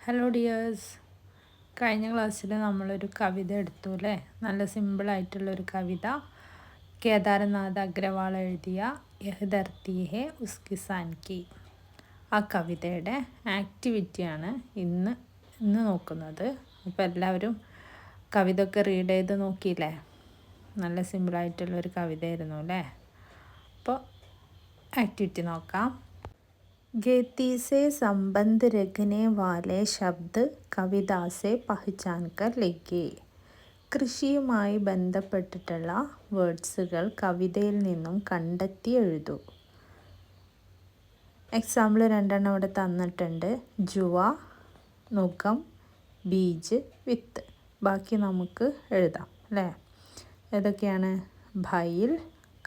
Hello dears, കഴിഞ്ഞ ക്ലാസ്സിൽ നമ്മളൊരു കവിത എടുത്തു അല്ലേ? നല്ല സിമ്പിളായിട്ടുള്ളൊരു കവിത. കേദാർനാഥ് അഗ്രവാൾ എഴുതിയ യഹ് ധർത്തി ഹേ ഉസ്കി സാൻ കി. ആ കവിതയുടെ ആക്ടിവിറ്റിയാണ് ഇന്ന് നോക്കുന്നത്. അപ്പോൾ എല്ലാവരും കവിത ഒക്കെ റീഡ് ചെയ്ത് നോക്കിയില്ലേ? നല്ല സിമ്പിളായിട്ടുള്ളൊരു കവിതയായിരുന്നു അല്ലേ? അപ്പോൾ ആക്ടിവിറ്റി നോക്കാം. खेती से संबंध रखने वाले शब्द കവിത से पहचान कर लिखिए. കൃഷിയുമായി ബന്ധപ്പെട്ടിട്ടുള്ള വേർഡ്സുകൾ കവിതയിൽ നിന്നും കണ്ടെത്തി എഴുതൂ. എക്സാമ്പിൾ 2 അവിടെ തന്നിട്ടുണ്ട്. ജുവ, നുകം, ബീജ്, വിത്ത്. ബാക്കി നമുക്ക് എഴുതാം അല്ലേ? ഏതൊക്കെയാണ്? ഭൈൽ,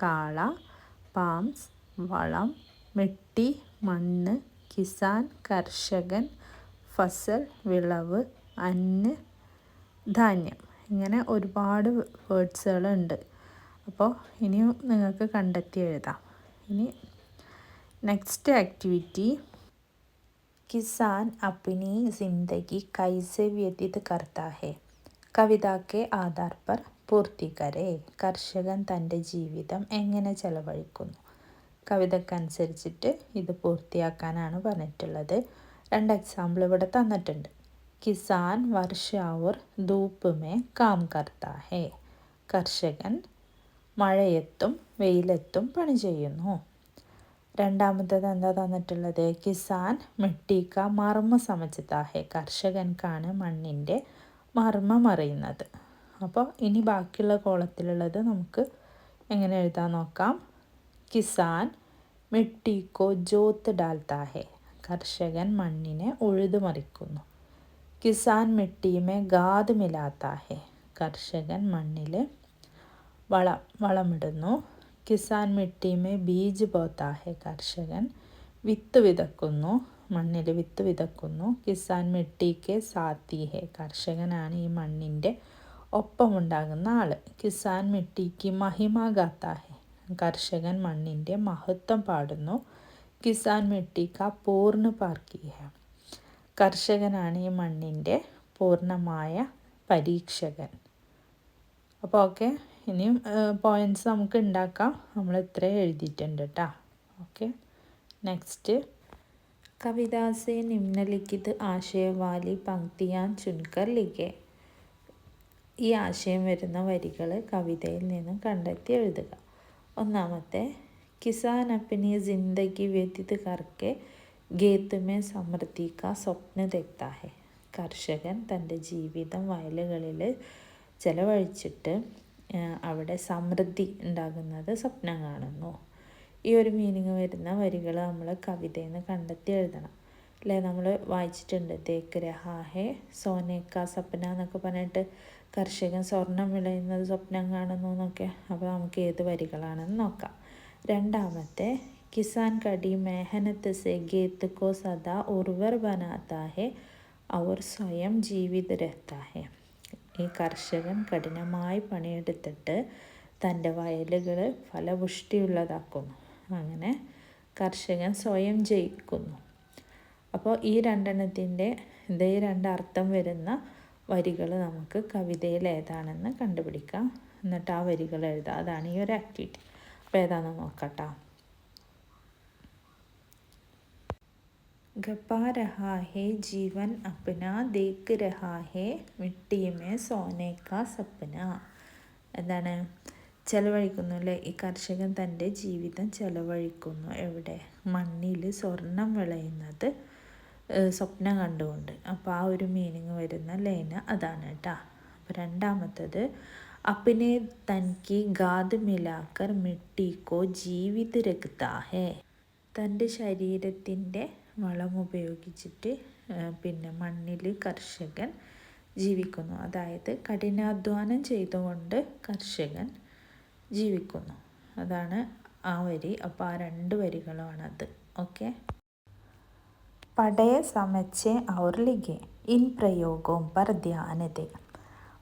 കാള, പാംസ്, വളം, മിട്ടി, മണ്ണ്, കിസാൻ, കർഷകൻ, ഫസൽ, വിളവ്, അന്ന്, ധാന്യം. ഇങ്ങനെ ഒരുപാട് വേർഡ്സുകളുണ്ട്. അപ്പോൾ ഇനിയും നിങ്ങൾക്ക് കണ്ടെത്തി എഴുതാം. ഇനി നെക്സ്റ്റ് ആക്ടിവിറ്റി, കിസാൻ അപ്നി ജിന്ദഗി കൈസെ വ്യतीत करता है. കവിത കെ ആധാർ പർ പൂർത്തി കരേ. കർഷകൻ തൻ്റെ ജീവിതം എങ്ങനെ ചെലവഴിക്കുന്നു? കവിതക്കനുസരിച്ചിട്ട് ഇത് പൂർത്തിയാക്കാനാണ് പറഞ്ഞിട്ടുള്ളത്. 2 എക്സാമ്പിൾ ഇവിടെ തന്നിട്ടുണ്ട്. കിസാൻ വർഷ और धूप में काम करता है. കർഷകൻ മഴയത്തും വെയിലത്തും പണി ചെയ്യുന്നു. രണ്ടാമത്തേത് എന്താ തന്നിട്ടുള്ളത്? കിസാൻ മിട്ടി കാ മർമ്മ സമജ്താ ഹെ. കർഷകൻക്കാണ് മണ്ണിൻ്റെ മർമ്മം അറിയുന്നത്. അപ്പോൾ ഇനി ബാക്കിയുള്ള കോളത്തിലുള്ളത് നമുക്ക് എങ്ങനെ എഴുതാൻ നോക്കാം. കിസാൻ മിട്ടി കോ ജോത്ത് ഡാൽത്താ ഹെ. കർഷകൻ മണ്ണിനെ ഉഴുതുമറിക്കുന്നു. കിസാൻ മിട്ടി മേ ഖാദ് മിലാത്താ ഹെ. കർഷകൻ മണ്ണിൽ വളമിടുന്നു. കിസാൻ മിട്ടി മേ ബീജ് ബോത്താ ഹെ. കർഷകൻ വിത്ത് വിതക്കുന്നു, മണ്ണിൽ വിത്ത് വിതക്കുന്നു. കിസാൻ മിട്ടി കെ സാത്തി ഹെ. കർഷകനാണ് ഈ മണ്ണിൻ്റെ ഒപ്പമുണ്ടാകുന്ന ആൾ. കിസാൻ മിട്ടിക്ക് മഹിമ ഗാത്താ ഹെ. കർഷകൻ മണ്ണിൻ്റെ മഹത്വം പാടുന്നു. കിസാൻ മിട്ടി കാ പൂർണ്ണ പാർക്കി ഹെ. കർഷകനാണ് ഈ മണ്ണിൻ്റെ പൂർണ്ണമായ പരീക്ഷകൻ. അപ്പോൾ ഓക്കെ, ഇനിയും പോയിൻറ്റ്സ് നമുക്ക് ഉണ്ടാക്കാം. നമ്മൾ ഇത്രയും എഴുതിയിട്ടുണ്ട് കേട്ടോ. ഓക്കെ, നെക്സ്റ്റ്, കവിത സെ നിമ്നലിഖിത് ആശയ വാലി പങ്ക്തിയാൻ ചുൻകർ ലിഖേ. ഈ ആശയം വരുന്ന വരികൾ കവിതയിൽ നിന്നും കണ്ടെത്തി എഴുതുക. ഒന്നാമത്തെ, കിസാൻ അപ്നി ജിന്ദഗി വ്യतीत करके खेत में समृद्धि का स्वप्न देखता है. കർഷകൻ തൻ്റെ ജീവിതം വയലുകളിൽ ചെലവഴിച്ചിട്ട് അവിടെ സമൃദ്ധി ഉണ്ടാകുന്നത് സ്വപ്നം കാണുന്നു. ഈ ഒരു മീനിങ് വരുന്ന വരികൾ നമ്മൾ കവിതയിൽ നിന്ന് കണ്ടെത്തി എഴുതണം അല്ലേ? നമ്മൾ വായിച്ചിട്ടുണ്ട്, തേക്ക് രഹാ ഹേ സോനേക്ക സപ്ന എന്നൊക്കെ പറഞ്ഞിട്ട് കർഷകൻ സ്വർണം വിളയുന്നത് സ്വപ്നം കാണുന്നു എന്നൊക്കെ. അപ്പോൾ നമുക്ക് ഏത് വരികളാണെന്ന് നോക്കാം. രണ്ടാമത്തെ, കിസാൻ കടി മെഹനത്ത് സെ ഖേത് കോ സദാ ഉർവർ ബനാത്താ ഹെ ഔർ സ്വയം ജീവിത് രഹ്താ ഹെ. ഈ കർഷകൻ കഠിനമായി പണിയെടുത്തിട്ട് തൻ്റെ വയലുകൾ ഫലപുഷ്ടിയുള്ളതാക്കുന്നു. അങ്ങനെ കർഷകൻ സ്വയം ജയിക്കുന്നു. അപ്പോൾ ഈ രണ്ടെണ്ണത്തിൻ്റെ ഇതേ 2 അർത്ഥം വരുന്ന വരികൾ നമുക്ക് കവിതയിൽ ഏതാണെന്ന് കണ്ടുപിടിക്കാം. എന്നിട്ട് ആ വരികൾ എഴുതാം. അതാണ് ഈ ഒരു ആക്ടിവിറ്റി. അപ്പോൾ ഏതാണെന്ന് നോക്കട്ടോ. ഗപ്പാ രഹാ ഹേ ജീവൻ അപ്ന ദേഖ് രഹാ ഹേ മിട്ടി മേ സോനെ കാ സപ്ന. എന്താണ്? ചെലവഴിക്കുന്നു അല്ലേ? ഈ കർഷകൻ തൻ്റെ ജീവിതം ചെലവഴിക്കുന്നു. എവിടെ? മണ്ണിൽ സ്വർണം വിളയുന്നത് സ്വപ്നം കണ്ടുകൊണ്ട്. അപ്പോൾ ആ ഒരു മീനിങ് വരുന്ന ലൈന് അതാണ് കേട്ടോ. അപ്പോൾ രണ്ടാമത്തത്, അപ്നെ തൻകി ഖാദ് മിലാക്കർ മിട്ടി കോ ജീവിത് രഖ്താ ഹെ. തൻ്റെ ശരീരത്തിൻ്റെ വളം ഉപയോഗിച്ചിട്ട് പിന്നെ മണ്ണിൽ കർഷകൻ ജീവിക്കുന്നു. അതായത് കഠിനാധ്വാനം ചെയ്തുകൊണ്ട് കർഷകൻ ജീവിക്കുന്നു. അതാണ് ആ വരി. അപ്പോൾ ആ 2 വരികളാണത്. ഓക്കെ, പഠയ സമച്ചെ ഔർ ലിഖേ. ഇൻ പ്രയോഗവും പർ ധ്യാന ദേ.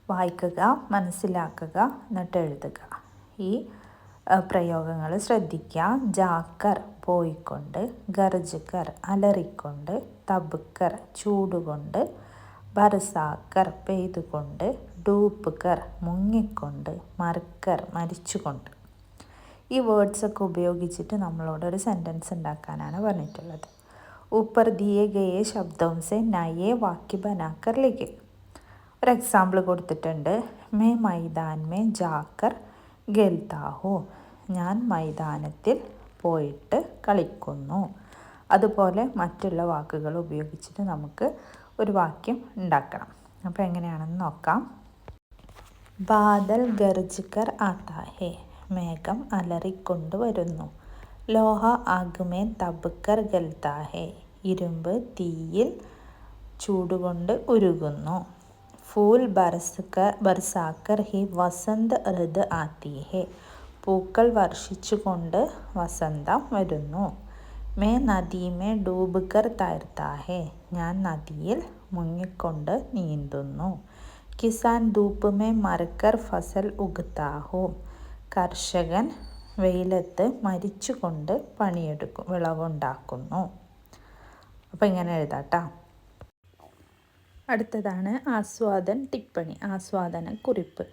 വായിക്കുക, മനസ്സിലാക്കുക, എന്നിട്ട് എഴുതുക. ഈ പ്രയോഗങ്ങൾ ശ്രദ്ധിക്കുക. ജാക്കർ പോയിക്കൊണ്ട്, ഗർജ് കർ അലറിക്കൊണ്ട്, തബുക്കർ ചൂടുകൊണ്ട്, ബർസാക്കർ പെയ്തുകൊണ്ട്, ഡൂപ്പ്കർ മുങ്ങിക്കൊണ്ട്, മർക്കർ മരിച്ചുകൊണ്ട്. ഈ വേർഡ്സൊക്കെ ഉപയോഗിച്ചിട്ട് നമ്മളോടൊരു സെൻറ്റൻസ് ഉണ്ടാക്കാനാണ് പറഞ്ഞിട്ടുള്ളത്. ऊपर दिए गए शब्दों से नए वाक्य बनाकर लिखें. ഒരു എക്സാമ്പിൾ കൊടുത്തിട്ടുണ്ട്. मैं मैदान में जाकर खेलता हूँ. ഞാൻ മൈതാനത്തിൽ പോയിട്ട് കളിക്കുന്നു. അതുപോലെ മറ്റുള്ള വാക്കുകൾ ഉപയോഗിച്ചിട്ട് നമുക്ക് ഒരു വാക്യം ഉണ്ടാക്കണം. അപ്പോൾ എങ്ങനെയാണെന്ന് നോക്കാം. ബാദൽ ഗർജ്കർ ആതാ ഹേ. മേഘം അലറിക്കൊണ്ട് വരുന്നു. ലോഹ ആഗ് മേ തബ്കർ ഗൽത്താ ഹേ. ഇരുമ്പ് തീയിൽ ചൂടുകൊണ്ട് ഉരുകുന്നു. ഫൂൽ ബർസാക്കർ ഹി വസന്ത് ഋത് ആത്തി ഹേ. പൂക്കൾ വർഷിച്ചുകൊണ്ട് വസന്തം വരുന്നു. മേ നദി മേ ഡൂബ്കർ തൈർത്താ ഹേ. ഞാൻ നദിയിൽ മുങ്ങിക്കൊണ്ട് നീന്തുന്നു. കിസാൻ ധൂപ്പ് മേ മർക്കർ ഫസൽ ഉഗ്താ ഹോ. കർഷകൻ വെയിലത്ത് മരിച്ചുകൊണ്ട് വിളവുണ്ടാക്കുന്നു. അപ്പോൾ ഇങ്ങനെ എഴുതാട്ടോ. അടുത്തതാണ് ആസ്വാദൻ ടിപ്പണി, ആസ്വാദനക്കുറിപ്പ്.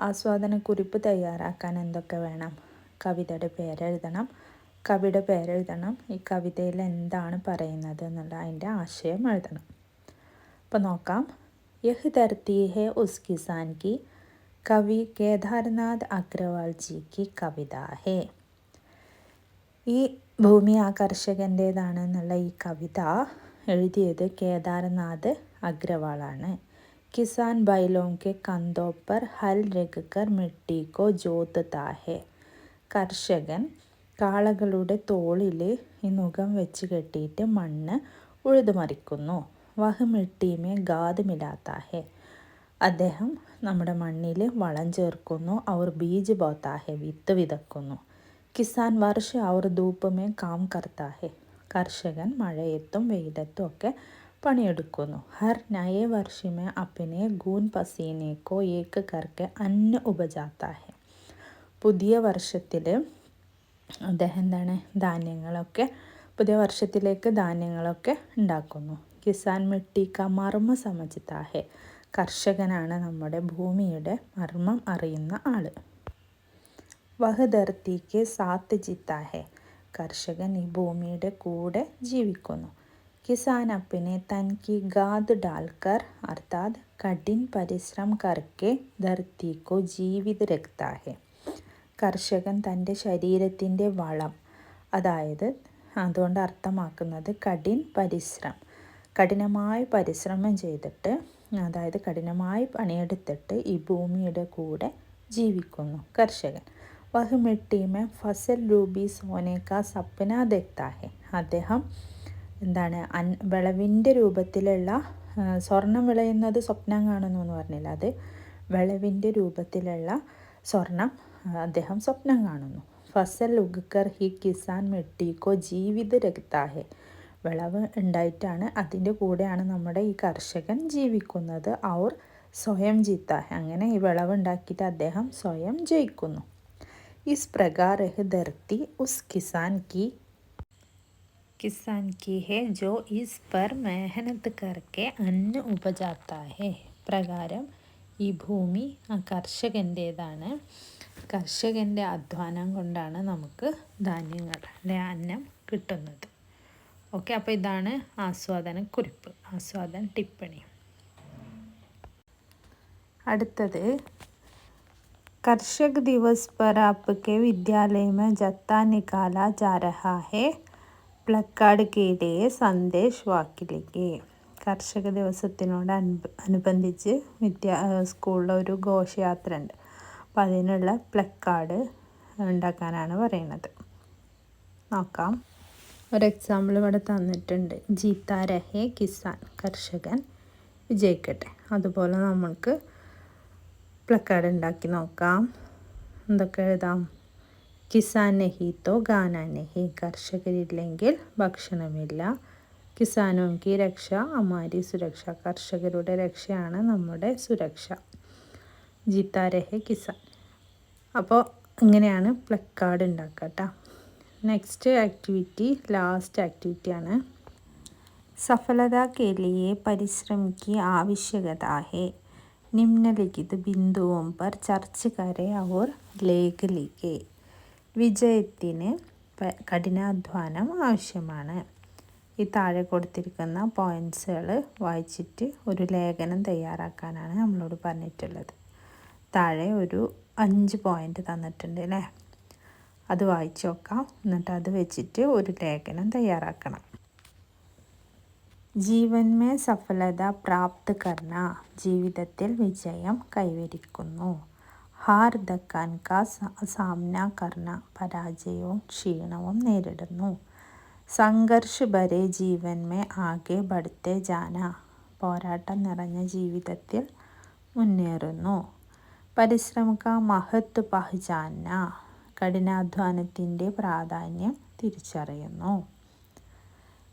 ആസ്വാദനക്കുറിപ്പ് തയ്യാറാക്കാൻ എന്തൊക്കെ വേണം? കവിതയുടെ പേരെഴുതണം, കവിയുടെ പേരെഴുതണം, ഈ കവിതയിൽ എന്താണ് പറയുന്നത് എന്നുള്ള അതിൻ്റെ ആശയം എഴുതണം. അപ്പോൾ നോക്കാം. യഹ് ധർത്തി ഹേ ഉസ് കിസാൻ കി. കവി കേദാർനാഥ് അഗ്രവാൾ ജി കി കവിത ഹേ. ഈ ഭൂമി ആ കർഷകൻ്റേതാണെന്നുള്ള ഈ കവിത എഴുതിയത് കേദാർനാഥ് അഗ്രവാളാണ്. കിസാൻ ബൈലോം കെ കന്തോ പർ ഹൽ രഖ് കർ മിട്ടി കോ ജോത്താ ഹേ. കർഷകൻ കാളകളുടെ തോളിൽ ഈ നുകം വെച്ച് കെട്ടിയിട്ട് മണ്ണ് ഉഴുതുമറിക്കുന്നു. വഹ് മിട്ടി മേ ഗാദ് മിലാത്താ ഹേ. അദ്ദേഹം നമ്മുടെ മണ്ണിൽ വളം ചേർക്കുന്നു. അവർ ബീജ് ബോത്താ ഹേ. വിത്ത് വിതക്കുന്നു. കിസാൻ വർഷ അവർ ധൂപ്പ് മേ കാം കർത്താ ഹേ. കർഷകൻ മഴയത്തും വെയിലത്തും ഒക്കെ പണിയെടുക്കുന്നു. ഹർ നയേ വർഷ മേ അപ്പനെ ഗൂൻ പസീനെ കോ ഏക് കർക്കെ അന്ന ഉപജാത്താ ഹേ. പുതിയ വർഷത്തിൽ അദ്ദേഹം പുതിയ വർഷത്തിലേക്ക് ധാന്യങ്ങളൊക്കെ ഉണ്ടാക്കുന്നു. കിസാൻ മിട്ടി കാ മർമ്മ സമജ്താ ഹേ. കർഷകനാണ് നമ്മുടെ ഭൂമിയുടെ മർമ്മം അറിയുന്ന ആൾ. വഹ് ധർത്തിക്ക് സാത്ത് ജിത്താ ഹേ. കർഷകൻ ഈ ഭൂമിയുടെ കൂടെ ജീവിക്കുന്നു. കിസാൻ അപ്പിനെ തൻകി ഗാദ് ഡാൽക്കർ അർത്ഥാത് കഠിൻ പരിശ്രം കർക്കെ ധർത്തിക്കോ ജീവിത് രക്താ ഹേ. കർഷകൻ തൻ്റെ ശരീരത്തിൻ്റെ വളം, അതായത് അതുകൊണ്ട് അർത്ഥമാക്കുന്നത് കഠിനമായി പരിശ്രമം ചെയ്തിട്ട്, അതായത് കഠിനമായി പണിയെടുത്തിട്ട് ഈ ഭൂമിയുടെ കൂടെ ജീവിക്കുന്നു കർഷകൻ. വഹ് മിട്ടി മേ ഫസൽ രൂപി സോനെ കാ സപ്ന ദേഖ്താ ഹേ. അദ്ദേഹം വിളവിൻ്റെ രൂപത്തിലുള്ള സ്വർണം വിളയുന്നത് സ്വപ്നം കാണുന്നു എന്ന് പറഞ്ഞില്ല, അത് വിളവിൻ്റെ രൂപത്തിലുള്ള സ്വർണം അദ്ദേഹം സ്വപ്നം കാണുന്നു. ഫസൽ ഉഗ്കർ ഹി കിസാൻ മിട്ടിക്കോ ജീവിത് രക്താ ഹേ. വിളവ് ഉണ്ടായിട്ടാണ്, അതിൻ്റെ കൂടെയാണ് നമ്മുടെ ഈ കർഷകൻ ജീവിക്കുന്നത്. ഔർ സ്വയം ജീത്താ ഹേ. അങ്ങനെ ഈ വിളവ് ഉണ്ടാക്കിയിട്ട് അദ്ദേഹം സ്വയം ജയിക്കുന്നു. ഇസ് പ്രകാർ യഹ് ധർത്തി ഉസ് കിസാൻ की है जो इस पर मेहनत करके अन्न उपजाता है. പ്രകാരം ഈ ഭൂമി ആ കർഷകൻ്റേതാണ്. കർഷകൻ്റെ അധ്വാനം കൊണ്ടാണ് നമുക്ക് ധാന്യങ്ങൾ അന്നം കിട്ടുന്നത്. ഓക്കെ, അപ്പോൾ ഇതാണ് ആസ്വാദനക്കുറിപ്പ്, ആസ്വാദന ടിപ്പണി. അടുത്തത് कर्षक दिवस पर आपके विद्यालय में जत्था निकाला जा रहा है. പ്ലക്കാർഡ് के लिए സന്ദേശ് വാക്യ लिखिए. കർഷക ദിവസത്തിനോട് അനുബന്ധിച്ച് സ്കൂളിൽ ഒരു ഘോഷയാത്ര ഉണ്ട്. അപ്പോൾ അതിനുള്ള പ്ലക്കാർഡ് ഉണ്ടാക്കാനാണ് പറയുന്നത്. നോക്കാം. ഒരു എക്സാമ്പിൾ ഇവിടെ തന്നിട്ടുണ്ട്. ജീത്താ രഹേ കിസാൻ. കർഷകൻ വിജയിക്കട്ടെ. അതുപോലെ നമ്മൾക്ക് പ്ലക്കാർഡ് ഉണ്ടാക്കി നോക്കാം. എന്തൊക്കെ എഴുതാം? കിസാൻ നഹി തോ ഗാന നഹി. കർഷകരില്ലെങ്കിൽ ഭക്ഷണമില്ല. കിസാനോ കി രക്ഷ അമാരി സുരക്ഷ. കർഷകരുടെ രക്ഷയാണ് നമ്മുടെ സുരക്ഷ. ജീത്താ രഹേ കിസാൻ. അപ്പോൾ ഇങ്ങനെയാണ് പ്ലക്കാർഡ് ഉണ്ടാക്കുക കേട്ടോ. നെക്സ്റ്റ് ആക്ടിവിറ്റി, ലാസ്റ്റ് ആക്ടിവിറ്റിയാണ് सफलता के लिए परिश्रम की आवश्यकता है। निम्नलिखित बिंदुओं पर चर्च करें और लेख लिखे. വിജയത്തിന് കഠിനാധ്വാനം ആവശ്യമാണ്. ഈ താഴെ കൊടുത്തിരിക്കുന്ന പോയിൻറ്റ്സുകൾ വായിച്ചിട്ട് ഒരു ലേഖനം തയ്യാറാക്കാനാണ് നമ്മളോട് പറഞ്ഞിട്ടുള്ളത്. താഴെ ഒരു 5 പോയിൻ്റ് തന്നിട്ടുണ്ട് അല്ലേ, അത് വായിച്ച് നോക്കാം. എന്നിട്ട് അത് വെച്ചിട്ട് ഒരു ലേഖനം തയ്യാറാക്കണം. ജീവൻ മേ സഫലത പ്രാപ്ത് കർണ, ജീവിതത്തിൽ വിജയം കൈവരിക്കുന്നു. ഹാർ ധക്കാൻ കാ സാമ്ന കർണ, പരാജയവും ക്ഷീണവും നേരിടുന്നു. സംഘർഷ് ഭരെ ജീവൻ മേ ആകെ ബഡ്ത്തെ ജാന, പോരാട്ടം നിറഞ്ഞ ജീവിതത്തിൽ മുന്നേറുന്നു. പരിശ്രമ കാ മഹത്വ പഹചാന, കഠിനാധ്വാനത്തിൻ്റെ പ്രാധാന്യം തിരിച്ചറിയുന്നു.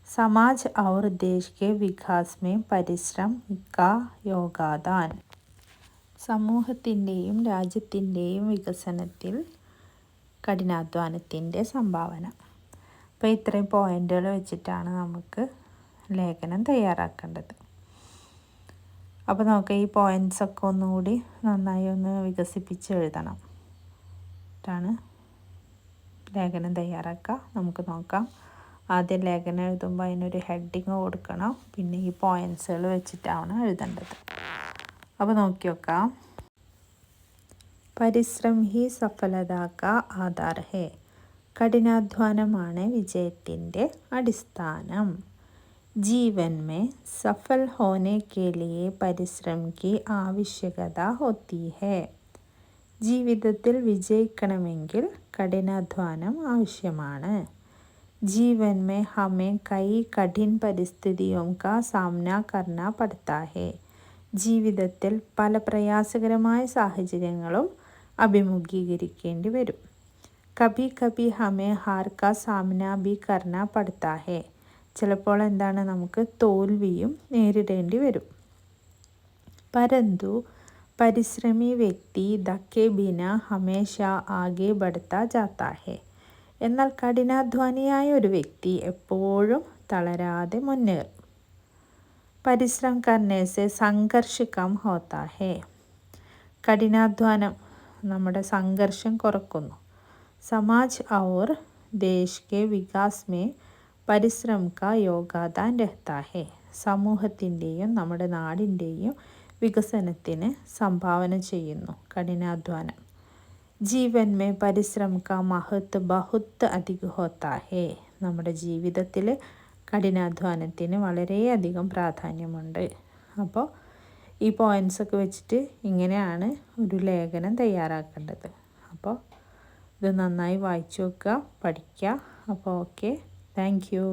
समाज और देश के विकास में परिश्रम का योगदान, സമൂഹത്തിൻ്റെയും രാജ്യത്തിൻ്റെയും വികസനത്തിൽ കഠിനാധ്വാനത്തിൻ്റെ സംഭാവന. അപ്പോൾ ഇത്രയും പോയിൻ്റുകൾ വെച്ചിട്ടാണ് നമുക്ക് ലേഖനം തയ്യാറാക്കേണ്ടത്. അപ്പോൾ നമുക്ക് ഈ പോയിൻറ്റ്സൊക്കെ ഒന്നുകൂടി നന്നായി ഒന്ന് വികസിപ്പിച്ച് എഴുതണം. ാണ് ലേഖനം തയ്യാറാക്കുക. നമുക്ക് നോക്കാം. ആദ്യം ലേഖനം എഴുതുമ്പോൾ അതിനൊരു ഹെഡിങ് കൊടുക്കണം. പിന്നെ ഈ പോയിൻറ്റ്സുകൾ വെച്ചിട്ടാണ് എഴുതേണ്ടത്. അപ്പോൾ നോക്കി നോക്കാം. പരിശ്രം ഹി സഫലത കാ ആധാർ ഹേ, കഠിനാധ്വാനമാണ് വിജയത്തിൻ്റെ അടിസ്ഥാനം. ജീവൻ മേ സഫൽ ഹോനെ കെ ലിയെ പരിശ്രം കി ആവശ്യകത ഹോത്തി ഹേ, ജീവിതത്തിൽ വിജയിക്കണമെങ്കിൽ കഠിനാധ്വാനം ആവശ്യമാണ്. जीवन में हमें कई कठिन परिस्थितियों का सामना करना पड़ता है, ജീവിതത്തിൽ പല പ്രയാസകരമായ സാഹചര്യങ്ങളും അഭിമുഖീകരിക്കേണ്ടി വരും. കഭി കഭി ഹമേ ഹാർ കാ സാമന ഭി കർണ പഡ്താ ഹേ, ചിലപ്പോൾ എന്താണ് നമുക്ക് തോൽവിയും നേരിടേണ്ടി വരും. പരന്തു പരിശ്രമി വ്യക്തി ധക്കെ ബിന ഹമേശ ആകെ ബഡ്താ ജാത്താ ഹേ, എന്നാൽ കഠിനാധ്വാനിയായ ഒരു വ്യക്തി എപ്പോഴും തളരാതെ മുന്നേറും. പരിശ്രം കർനെ സെ സംഘർഷ് കം ഹോത്താ ഹേ, കഠിനാധ്വാനം നമ്മുടെ സംഘർഷം കുറക്കുന്നു. സമാജ് ഔർ ദേശ് കെ വികാസ് മേ പരിശ്രം കാ യോഗദാൻ രഹ്താ ഹേ, സമൂഹത്തിൻ്റെയും നമ്മുടെ നാടിൻ്റെയും വികസനത്തിന് സംഭാവന ചെയ്യുന്നു കഠിനാധ്വാനം. ജീവൻ മേ പരിശ്രം കാ മഹത്വ ബഹുത്ത് അധിക ഹോത്താ ഹേ, നമ്മുടെ ജീവിതത്തിൽ കഠിനാധ്വാനത്തിന് വളരെയധികം പ്രാധാന്യമുണ്ട്. അപ്പോൾ ഈ പോയിൻറ്റ്സൊക്കെ വെച്ചിട്ട് ഇങ്ങനെയാണ് ഒരു ലേഖനം തയ്യാറാക്കേണ്ടത്. അപ്പോൾ ഇത് നന്നായി വായിച്ചു നോക്കുക, പഠിക്കുക. അപ്പോൾ ഓക്കെ, താങ്ക് യു.